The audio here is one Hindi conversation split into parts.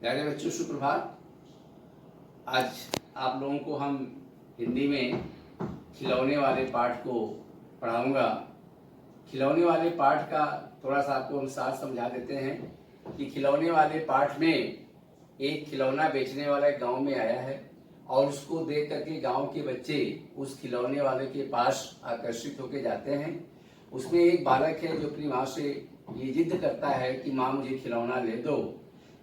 प्यारे बच्चों, सुप्रभात। आज आप लोगों को हम हिंदी में खिलौने वाले पाठ को पढ़ाऊंगा। खिलौने वाले पाठ का थोड़ा सा आपको हम साथ समझा देते हैं कि खिलौने वाले पाठ में एक खिलौना बेचने वाला एक गांव में आया है और उसको देख करके गांव के बच्चे उस खिलौने वाले के पास आकर्षित होकर जाते हैं। उसमें एक बालक है जो अपनी माँ से ये जिद करता है कि माँ मुझे खिलौना ले दो।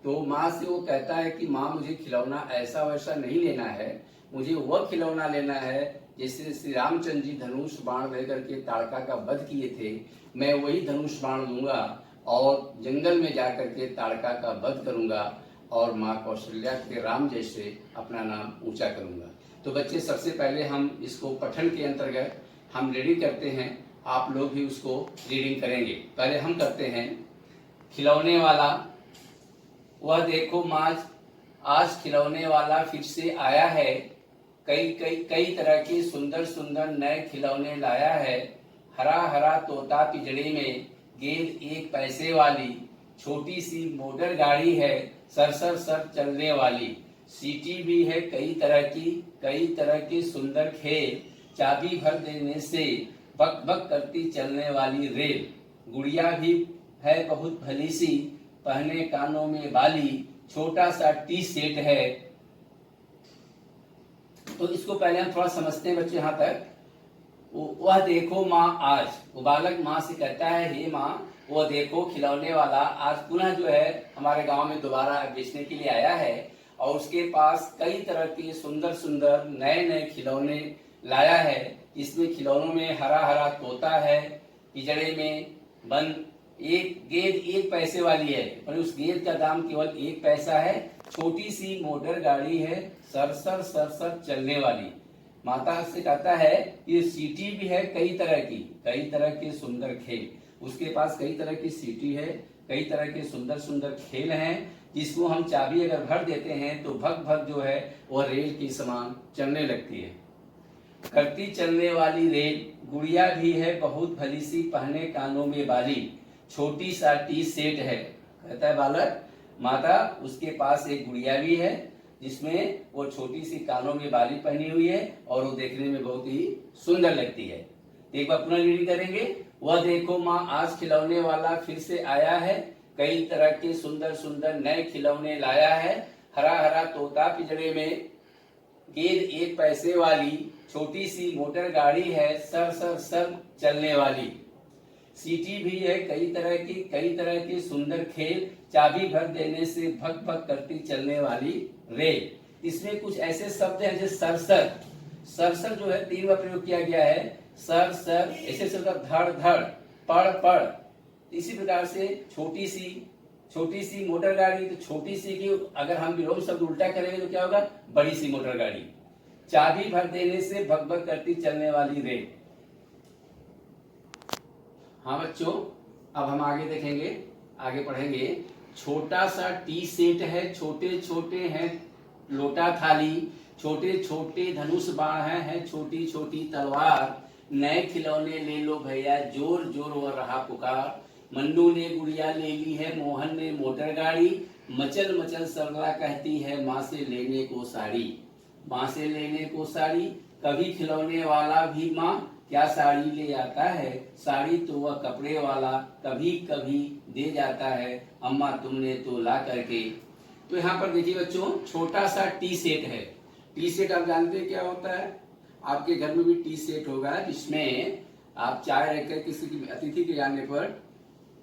तो माँ से वो कहता है कि माँ मुझे खिलौना ऐसा वैसा नहीं लेना है, मुझे वह खिलौना लेना है जैसे श्री रामचंद्र जी धनुष बाण लेकर के ताड़का का वध किए थे। मैं वही धनुष बाण लूंगा और जंगल में जाकर के ताड़का का वध करूंगा और माँ कौशल्या के राम जैसे अपना नाम ऊंचा करूंगा। तो बच्चे, सबसे पहले हम इसको पठन के अंतर्गत हम रीडिंग करते हैं, आप लोग भी उसको रीडिंग करेंगे। पहले हम करते हैं। खिलौने वाला, वह देखो माँ आज खिलौने वाला फिर से आया है, कई कई कई तरह के सुंदर सुंदर नए खिलौने लाया है। हरा हरा तोता पिंजड़े में, गेंद एक पैसे वाली, छोटी सी मोटर गाड़ी है सर सर सर चलने वाली, सीटी भी है कई तरह की सुंदर खेल, चाबी भर देने से बक बक करती चलने वाली रेल, गुड़िया भी है बहुत भली सी, पहने कानों में बाली, छोटा सा टी सेट है। तो इसको पहले हम थोड़ा समझते हैं बच्चे। यहाँ तक वह देखो माँ आज, वो बालक माँ से कहता है, हे माँ वह देखो खिलौने वाला आज पुनः जो है हमारे गांव में दोबारा बेचने के लिए आया है और उसके पास कई तरह के सुंदर सुंदर नए नए खिलौने लाया है। इसमें खिलौनों में हरा हरा तोता है, पिंजड़े में बंद एक गेंद एक पैसे वाली है, पर उस गेंद का दाम केवल एक पैसा है, छोटी सी मोटर गाड़ी है सरसर सरसर चलने वाली। माता से कहता है ये सीटी भी है कई तरह के सुंदर खेल, उसके पास कई तरह की सीटी है, कई तरह के सुंदर सुंदर खेल हैं, जिसको हम चाबी अगर भर देते हैं तो भग भग जो है वह रेल के समान चलने लगती है। करती चलने वाली रेल, गुड़िया भी है बहुत भली सी, पहने कानों में बाली, छोटी सा टी सेट है। कहता है बालक, माता उसके पास एक गुड़िया भी है जिसमें वो छोटी सी कानों में बाली पहनी हुई है और वो देखने में बहुत ही सुंदर लगती है। एक बार पुनः रीडिंग करेंगे। वह देखो माँ आज खिलौने वाला फिर से आया है, कई तरह के सुंदर सुंदर नए खिलौने लाया है। हरा हरा तोता पिंजड़े में, गेंद एक पैसे वाली, छोटी सी मोटर गाड़ी है सर सर सर चलने वाली, सीटी भी है कई तरह की सुंदर खेल, चाबी भर देने से भग भग करती चलने वाली रेल। इसमें कुछ ऐसे शब्द हैं जैसे सरसर, सरसर जो है 3 बार प्रयोग किया गया है। सर सर ऐसे शब्द धड़ धड़, पड़ पड़। इसी प्रकार से छोटी सी मोटर गाड़ी, तो छोटी सी की अगर हम विलोम शब्द उल्टा करेंगे तो क्या होगा, बड़ी सी मोटर गाड़ी। चाबी भर देने से भग भग करती चलने वाली रेल। हाँ बच्चों, अब हम आगे देखेंगे, आगे पढ़ेंगे। छोटा सा टी सेट है, छोटे छोटे हैं लोटा थाली, छोटे छोटे धनुष बाण है छोटी छोटी तलवार, नए खिलौने ले लो भैया जोर जोर वो रहा पुकार, मन्नू ने गुड़िया ले ली है, मोहन ने मोटर गाड़ी, मचल मचल सरला कहती है माँ से लेने को साड़ी, माँ से लेने को साड़ी। कभी खिलौने वाला भी माँ क्या साड़ी ले आता है, साड़ी तो वह कपड़े वाला कभी कभी दे जाता है, अम्मा तुमने तो ला करके। तो यहाँ पर देखिए बच्चों, छोटा सा टी सेट है। टी सेट आप जानते हैं क्या होता है, आपके घर में भी टी सेट होगा जिसमें आप चाय रखकर किसी की अतिथि के जाने पर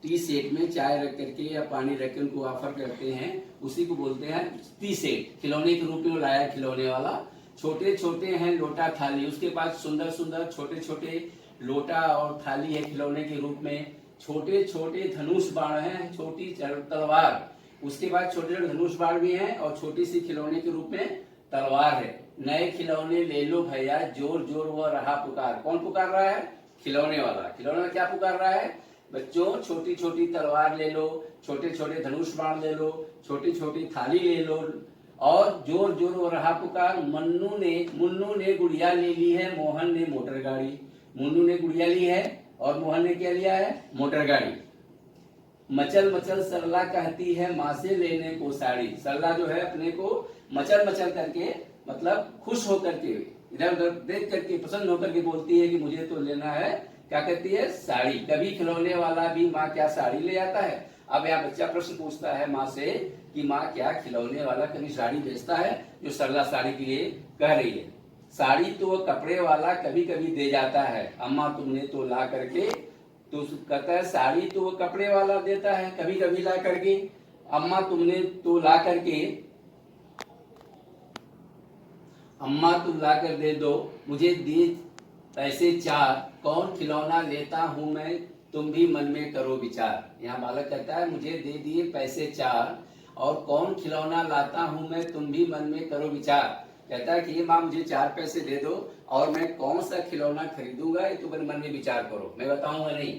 टी सेट में चाय रख करके या पानी रख कर उनको ऑफर करते हैं, उसी को बोलते हैं टी सेट। खिलौने के रूप में लाया खिलौने वाला। छोटे छोटे हैं लोटा थाली, उसके पास सुंदर सुंदर छोटे छोटे लोटा और थाली है खिलौने के रूप में। छोटे छोटे धनुष बाण हैं, छोटी तलवार, उसके बाद छोटे छोटे धनुष बाण भी हैं और छोटी सी खिलौने के रूप में तलवार है। नए खिलौने ले लो भैया जोर जोर वह रहा पुकार। कौन पुकार रहा है, खिलौने वाला। खिलौने वाला क्या पुकार रहा है बच्चों, छोटी छोटी तलवार ले लो, छोटे छोटे धनुष बाण ले लो, छोटी छोटी थाली ले लो और जोर जोर वो रहा पुकार। मुन्नू ने गुड़िया ले ली है, मोहन ने मोटर गाड़ी। मुन्नू ने गुड़िया ली है और मोहन ने क्या लिया है, मोटर गाड़ी। मचल मचल सरला कहती है माँ से लेने को साड़ी। सरला जो है अपने को मचल मचल करके मतलब खुश होकर के इधर उधर देख करके पसंद होकर के बोलती है कि मुझे तो लेना है, क्या कहती है, साड़ी। कभी खिलौने वाला भी माँ क्या साड़ी ले आता है। अब यहाँ बच्चा प्रश्न पूछता है माँ से कि माँ क्या खिलौने वाला कभी साड़ी बेचता है, जो सरला साड़ी के लिए कह रही है। साड़ी तो कपड़े वाला कभी कभी दे जाता है, अम्मा तुमने तो ला करके, तो कहता है साड़ी तो वो कपड़े वाला देता है कभी कभी ला करके, अम्मा तुमने तो ला करके, अम्मा तुम ला कर दे दो, मुझे दिए पैसे चार, कौन खिलौना लेता हूं मैं, तुम भी मन में करो विचार। यहाँ बालक कहता है मुझे दे दिए पैसे चार और कौन खिलौना लाता हूं मैं, तुम भी मन में करो विचार। कहता है कि ये माँ मुझे 4 पैसे दे दो और मैं कौन सा खिलौना खरीदूंगा, ये तो मेरे मन में विचार करो, मैं बताऊंगा नहीं।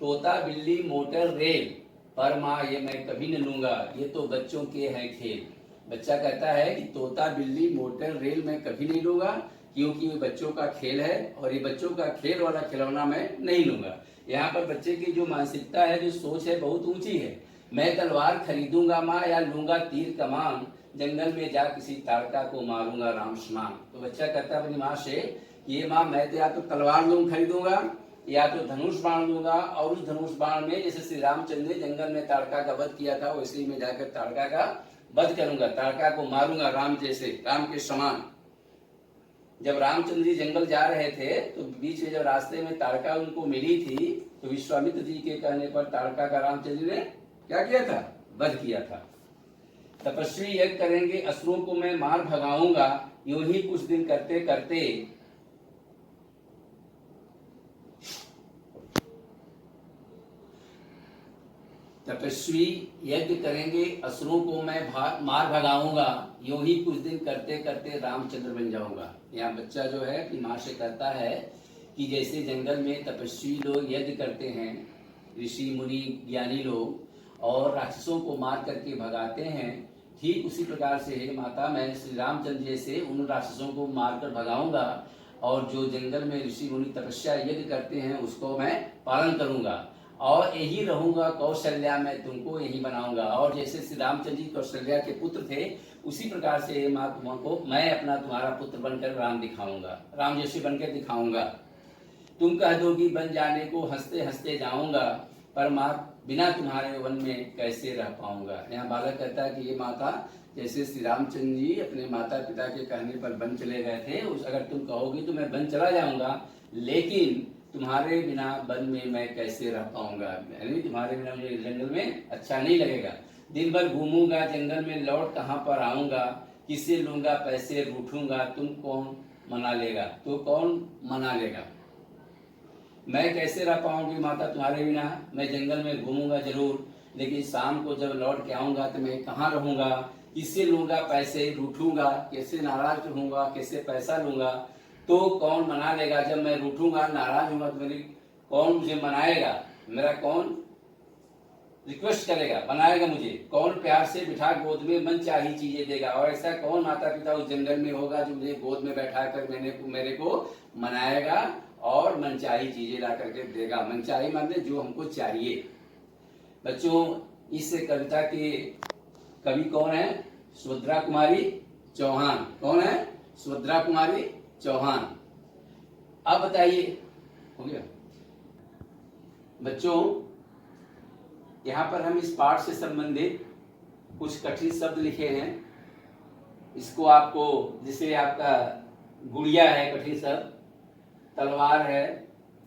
तोता बिल्ली मोटर रेल, पर माँ ये मैं कभी न लूंगा, ये तो बच्चों के हैं खेल। बच्चा कहता है कि तोता बिल्ली मोटर रेल मैं कभी नहीं लूंगा, क्योंकि ये बच्चों का खेल है और ये बच्चों का खेल वाला खिलौना मैं नहीं लूंगा। यहाँ पर बच्चे की जो मानसिकता है, जो सोच है, बहुत ऊंची है। मैं तलवार खरीदूंगा माँ या लूंगा तीर कमान, जंगल में जा किसी ताड़का को मारूंगा राम समान। तो बच्चा कहता है अपनी माँ से, ये माँ मैं तो या तो तलवार लूंग खरीदूंगा या तो धनुष बाण लूंगा, और उस धनुष बाण में जैसे श्री रामचंद्र ने जंगल में ताड़का का वध किया था, वैसे ही मैं जाकर ताड़का का वध करूंगा, ताड़का को मारूंगा राम जैसे, राम के समान। जब रामचंद्र जी जंगल जा रहे थे तो बीच में जब रास्ते में ताड़का उनको मिली थी, तो विश्वामित्र जी के कहने पर ताड़का का रामचंद्र ने क्या किया था, वध किया था। तपस्वी यज्ञ करेंगे असुरों को मैं मार भगाऊंगा, यूं ही कुछ दिन करते करते तपस्वी यज्ञ करेंगे असुरों को मैं मार भगाऊंगा, यूं ही कुछ दिन करते करते रामचंद्र बन जाऊंगा। यहाँ बच्चा जो है अपनी माँ से कहता है कि जैसे जंगल में तपस्वी लोग यज्ञ करते हैं, ऋषि मुनि ज्ञानी लोग, और राक्षसों को मार करके भगाते हैं, ठीक उसी प्रकार से हे माता मैं श्री रामचंद्र जैसे उन राक्षसों को मारकर भगाऊंगा, और जो जंगल में ऋषि मुनि तपस्या यज्ञ करते हैं उसको मैं पालन करूंगा, और यही रहूंगा कौशल्या, मैं तुमको यही बनाऊंगा। और जैसे श्री रामचंद्र जी कौशल्या के पुत्र थे, उसी प्रकार से माँ तुमको मैं अपना तुम्हारा पुत्र बनकर राम दिखाऊंगा, राम जैसे बनकर दिखाऊंगा। तुम कह दोगी बन जाने को हंसते हंसते जाऊंगा, पर माँ बिना तुम्हारे वन में कैसे रह पाऊंगा। यहाँ बालक कहता है कि ये माता, जैसे श्री रामचंद्र जी अपने माता पिता के कहने पर वन चले गए थे, उस अगर तुम कहोगी तो मैं वन चला जाऊंगा, लेकिन तुम्हारे बिना वन में मैं कैसे रह पाऊंगा, यानी तुम्हारे बिना मुझे जंगल में अच्छा नहीं लगेगा। दिन भर घूमूंगा जंगल में, लौट कहाँ पर आऊंगा, किससे लूंगा पैसे रूठूंगा, तुम कौन मना लेगा, तो कौन मना लेगा। मैं कैसे रह पाऊंगी माता तुम्हारे बिना, मैं जंगल में घूमूंगा जरूर, लेकिन शाम को जब लौट के आऊंगा तो मैं कहाँ रहूंगा, किससे लूंगा पैसे, रूठूंगा, कैसे नाराज रहूंगा, कैसे पैसा लूंगा, तो कौन मना लेगा। जब मैं रूठूंगा नाराज होगा तो मेरी कौन मुझे मनाएगा, मेरा कौन रिक्वेस्ट करेगा, बनाएगा मुझे, कौन प्यार से बिठा गोद में मन चाहिए चीजें देगा। और ऐसा कौन माता पिता उस जंगल में होगा जो मुझे गोद में बैठा कर मेरे को मनाएगा और मनचाही चीजें ला करके देगा। मनचाही मतलब जो हमको चाहिए। बच्चों, इस कविता के कवि कौन है, सुभद्रा कुमारी चौहान। कौन है, सुभद्रा कुमारी चौहान। अब बताइए, हो गया बच्चों, यहाँ पर हम इस पाठ से संबंधित कुछ कठिन शब्द लिखे हैं। इसको आपको, जिसे आपका गुड़िया है कठिन शब्द, तलवार है,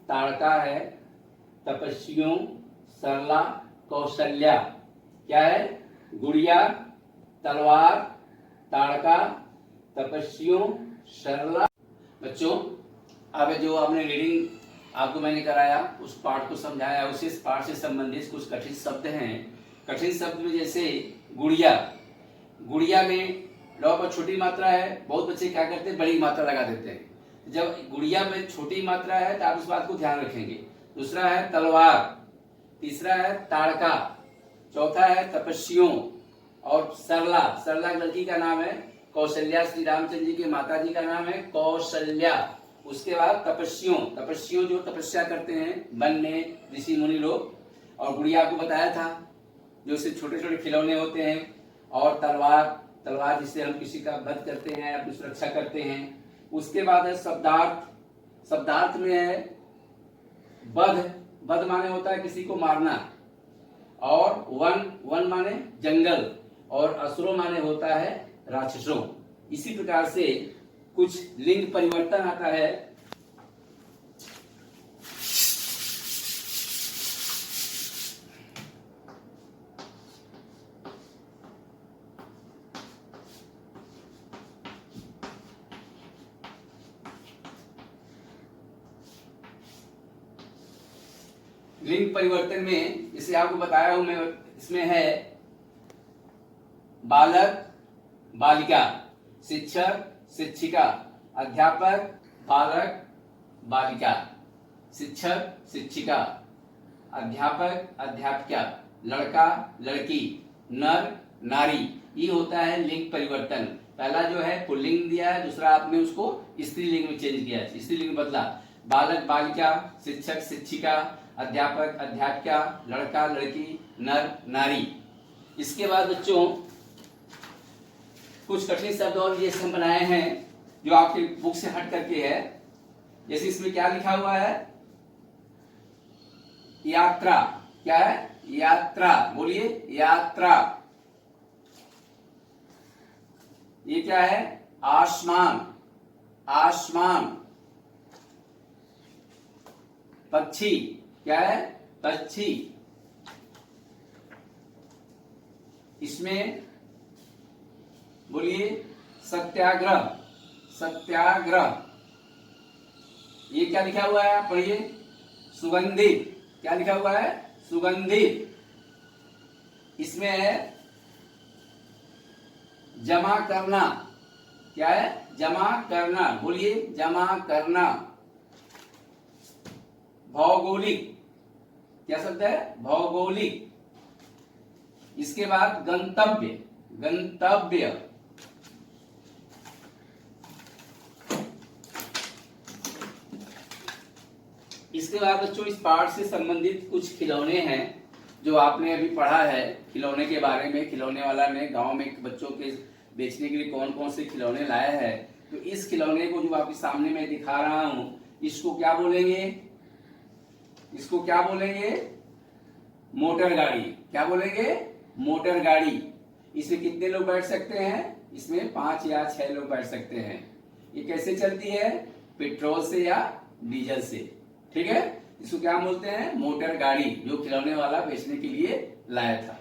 ताड़का है, तपस्वियों, सरला, कौशल्या। क्या है, गुड़िया, तलवार, ताड़का, तपस्वियों, सरला। बच्चों, अब जो आपने रीडिंग आपको मैंने कराया, उस पाठ को समझाया, उसी पाठ से संबंधित कुछ कठिन शब्द हैं। कठिन शब्द में जैसे गुड़िया, गुड़िया में लौ पर छोटी मात्रा है, बहुत बच्चे क्या करते हैं बड़ी मात्रा लगा देते हैं। जब गुड़िया में छोटी मात्रा है तो आप इस बात को ध्यान रखेंगे। दूसरा है तलवार, तीसरा है ताड़का, चौथा है तपस्वियों, और सरला, सरला लड़की का नाम है, कौशल्या श्री रामचंद्र जी के माता जी का नाम है कौशल्या। उसके बाद तपस्वियों, तपस्वियों जो तपस्या करते हैं वन में ऋषि मुनि लोग, और गुड़िया आपको बताया था जो से छोटे छोटे खिलौने होते हैं, और तलवार जिससे हम किसी का वध करते हैं, अपनी सुरक्षा करते हैं। उसके बाद है शब्दार्थ में है वध माने होता है किसी को मारना, और वन माने जंगल, और असुरों माने होता है राक्षसों। इसी प्रकार से कुछ लिंग परिवर्तन आता है। लिंग परिवर्तन में इसे आपको बताया हूं मैं, इसमें है बालक बालिका, शिक्षक शिक्षिका, अध्यापक बालक बालिका, शिक्षक शिक्षिका, अध्यापक अध्यापिका, लड़का लड़की, नर नारी। ये होता है लिंग परिवर्तन। पहला जो है पुल्लिंग दिया है, दूसरा आपने उसको स्त्रीलिंग में चेंज किया, स्त्रीलिंग बदला। बालक बालिका, शिक्षक शिक्षिका, अध्यापक अध्यापिका, लड़का लड़की, नर नारी। इसके बाद बच्चों कुछ कठिन शब्द और ये हम बनाए हैं जो आपकी बुक से हट करके है। जैसे इसमें क्या लिखा हुआ है, यात्रा। क्या है? यात्रा। बोलिए यात्रा। ये क्या है? आसमान। आसमान। पक्षी। क्या है? पक्षी। इसमें बोलिए सत्याग्रह। सत्याग्रह। ये क्या लिखा हुआ है? पढ़िए। सुगंधित। क्या लिखा हुआ है? सुगंधित। इसमें है जमा करना। क्या है? जमा करना। बोलिए जमा करना। भौगोलिक। क्या शब्द है? भौगोलिक। इसके बाद गंतव्य। गंतव्य। इसके बाद बच्चों इस पाठ से संबंधित कुछ खिलौने हैं जो आपने अभी पढ़ा है खिलौने के बारे में। खिलौने वाला ने गांव में बच्चों के बेचने के लिए कौन कौन से खिलौने लाया है। तो इस खिलौने को जो आपके सामने मैं दिखा रहा हूं, इसको क्या बोलेंगे? इसको क्या बोलेंगे? मोटर गाड़ी। क्या बोलेंगे? मोटर गाड़ी। इसमें कितने लोग बैठ सकते हैं? इसमें 5 या 6 लोग बैठ सकते हैं। ये कैसे चलती है? पेट्रोल से या डीजल से। ठीक है, इसको क्या बोलते हैं? मोटर गाड़ी, जो खिलौने वाला बेचने के लिए लाया था।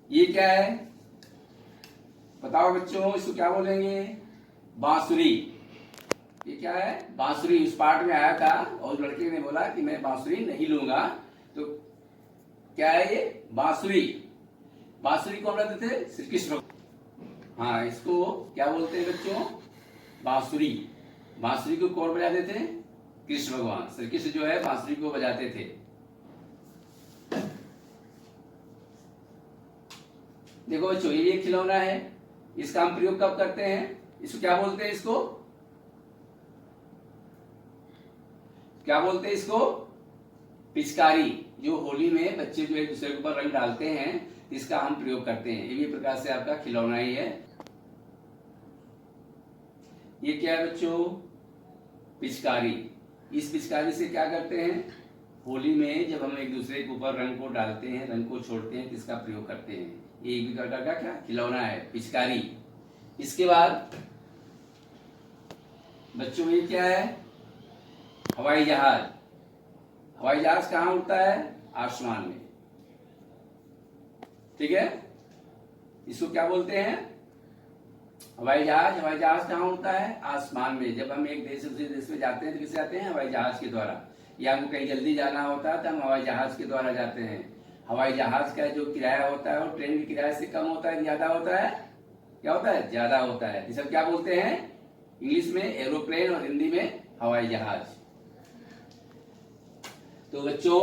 ये क्या है बताओ बच्चों, इसको क्या बोलेंगे? बांसुरी। ये क्या है? बांसुरी। उस पार्ट में आया था और लड़के ने बोला कि मैं बांसुरी नहीं लूंगा, तो क्या है ये? बांसुरी। बांसुरी को हम रखते थे श्री कृष्ण। हाँ, इसको क्या बोलते हैं बच्चों? बांसुरी। बांसुरी को कौन बजाते थे? कृष्ण भगवान। श्री कृष्ण जो है बांसुरी को बजाते थे। देखो बच्चों, ये खिलौना है, इसका हम प्रयोग कब करते हैं? इसको क्या बोलते हैं? इसको क्या बोलते हैं? इसको पिचकारी। जो होली में बच्चे जो एक दूसरे के ऊपर रंग डालते हैं, इसका हम प्रयोग करते हैं। ये भी प्रकार से आपका खिलौना ही है। ये क्या है बच्चों? पिचकारी। इस पिचकारी से क्या करते हैं? होली में जब हम एक दूसरे के ऊपर रंग को डालते हैं, रंग को छोड़ते हैं, तो इसका प्रयोग करते हैं। ये एक प्रकार का क्या खिलौना है? पिचकारी। इसके बाद बच्चों ये क्या है? हवाई जहाज। हवाई जहाज कहाँ उड़ता है? आसमान में। ठीक है, इसको क्या बोलते हैं? हवाई जहाज। हवाई जहाज कहाँ उड़ता है? आसमान में। जब हम एक देश से दूसरे देश में जाते हैं तो किससे जाते हैं? हवाई जहाज के द्वारा। या हमको कहीं जल्दी जाना होता है तो हम हवाई जहाज के द्वारा जाते हैं। हवाई जहाज का जो किराया होता है वो ट्रेन के किराए से कम होता है, ज्यादा होता है? क्या होता है? ज्यादा होता है। इसे क्या बोलते हैं? इंग्लिश में एरोप्लेन और हिंदी में हवाई जहाज। तो बच्चों,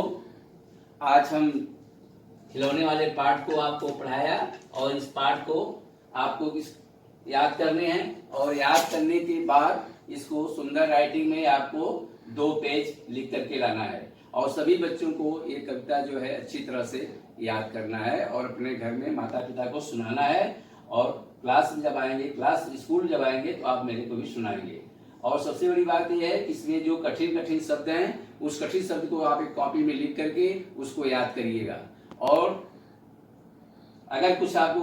आज हम खिलौने वाले पाठ को आपको पढ़ाया और इस पाठ को आपको याद करने हैं, और याद करने के बाद इसको सुंदर राइटिंग में आपको 2 पेज लिख करके लाना है। और सभी बच्चों को ये कविता जो है अच्छी तरह से याद करना है और अपने घर में माता पिता को सुनाना है। और क्लास जब आएंगे, क्लास स्कूल जब आएंगे तो आप मेरे को भी सुनाएंगे। और सबसे बड़ी बात यह है कि इसमें जो कठिन कठिन शब्द हैं, उस कठिन शब्द को आप एक कॉपी में लिख करके उसको याद करिएगा। और अगर कुछ आपको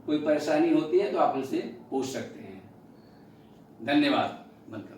कोई परेशानी होती है तो आप उनसे पूछ सकते हैं। धन्यवाद।